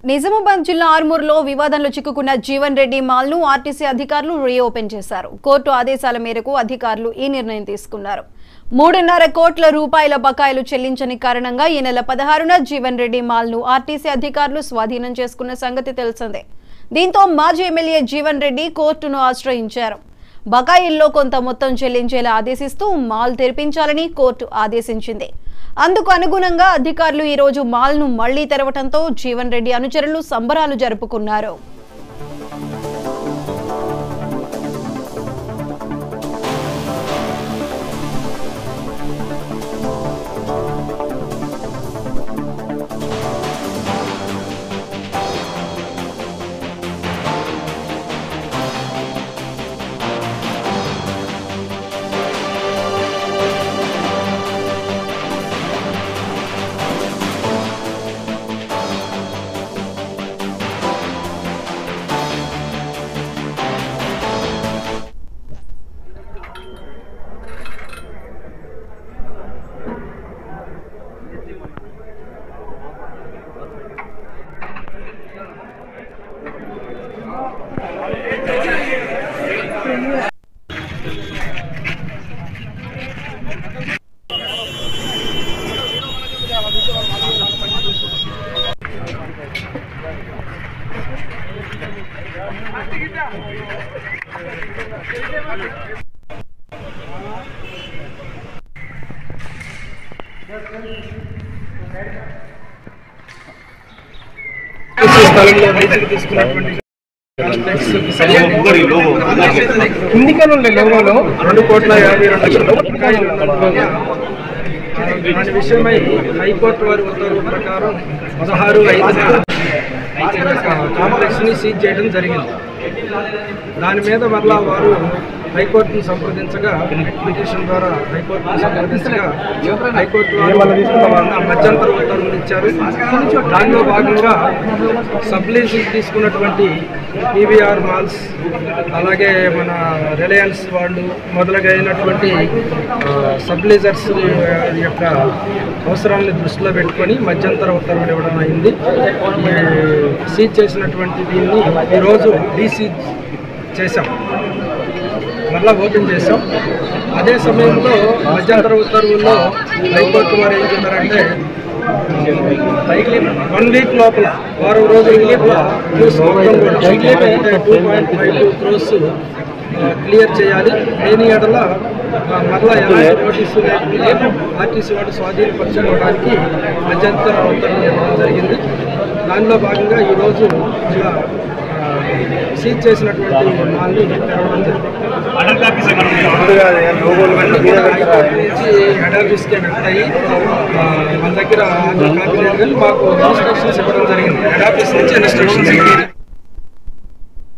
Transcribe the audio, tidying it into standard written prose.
నిజామాబాద్ జిల్లా ఆర్మూర్లో వివాదంలో చిక్కుకున్న జీవన్ రెడ్డి మాల్ను ఆర్టీసీ అధికారులు రీఓపెన్ చేశారు. కోర్టు ఆదేశాల మేరకు అధికారులు ఈ నిర్ణయం తీసుకున్నారు. 3.5 కోట్ల రూపాయల బకాయిలు చెల్లించని కారణంగా ఈ నెల 16న జీవన్ రెడ్డి మాల్ను ఆర్టీసీ అధికారులు స్వాధీనం చేసుకున్న సంగతి తెలిసిందే. దీంతో మాజీ ఎమ్మెల్యే జీవన్ రెడ్డి కోర్టును ఆశ్రయించారు. బకాయిల్లో కొంత మొత్తం చెల్లించేలా ఆదేశిస్తూ మాల్ తెరిపించాలని కోర్టు ఆదేశించింది. అందుకు అనుగుణంగా అధికారులు ఈ రోజు మాల్ను మళ్లీ తెరవడంతో జీవన్ రెడ్డి అనుచరులు సంబరాలు జరుపుకున్నారు. దాని విషయమై హైకోర్టు వారి ఉత్తర్వుల ప్రకారం 16/5 కాంప్లెక్స్ ని సీజ్ చేయడం జరిగింది. దాని మీద మరలా వారు హైకోర్టును సంప్రదించగా పిటిషన్ ద్వారా హైకోర్టును సంప్రదించగా హైకోర్టు మధ్యంతర ఉత్తర్వులు ఇచ్చారు. దానిలో భాగంగా సబ్ లీజింగ్ తీసుకున్నటువంటి పీవీఆర్ మాల్స్, అలాగే మన రిలయన్స్ వాళ్ళు మొదలగైనటువంటి సబ్ లీజర్స్ యొక్క అవసరాలను దృష్టిలో పెట్టుకొని మధ్యంతర ఉత్తర్వులు ఇవ్వడం అయింది. సీజ్ చేసినటువంటి దీన్ని ఈరోజు డీసీజ్ చేశాం, మరలా ఓపెన్ చేసాం. అదే సమయంలో మధ్యంతర ఉత్తర్వుల్లో హైకోర్టు వారు ఏం చెప్పారంటే 1 వీక్ లోపల, 6 రోజుల లోపల మొత్తం కూడా 2.52 crores క్లియర్ చేయాలి. లేని ఎడల మరలా ఎలాంటి నోటీసు లేకుండా ఆర్టీసీ వాడు స్వాధీనపరచుకోవడానికి మధ్యంతర ఉత్తర్వులు ఇవ్వడం జరిగింది. దానిలో భాగంగా ఈరోజు ఇలా సీజ్ చేసినటువంటి మాల్ని తెరవడం జరిగింది. హెడ్ ఆఫీస్కే వెళ్తాయి. మన దగ్గర కాపీ లేదు, కానీ మాకు ఇన్స్ట్రక్షన్స్ ఇవ్వడం జరిగింది. హెడ్ ఆఫీస్ నుంచి ఇన్స్ట్రక్షన్స్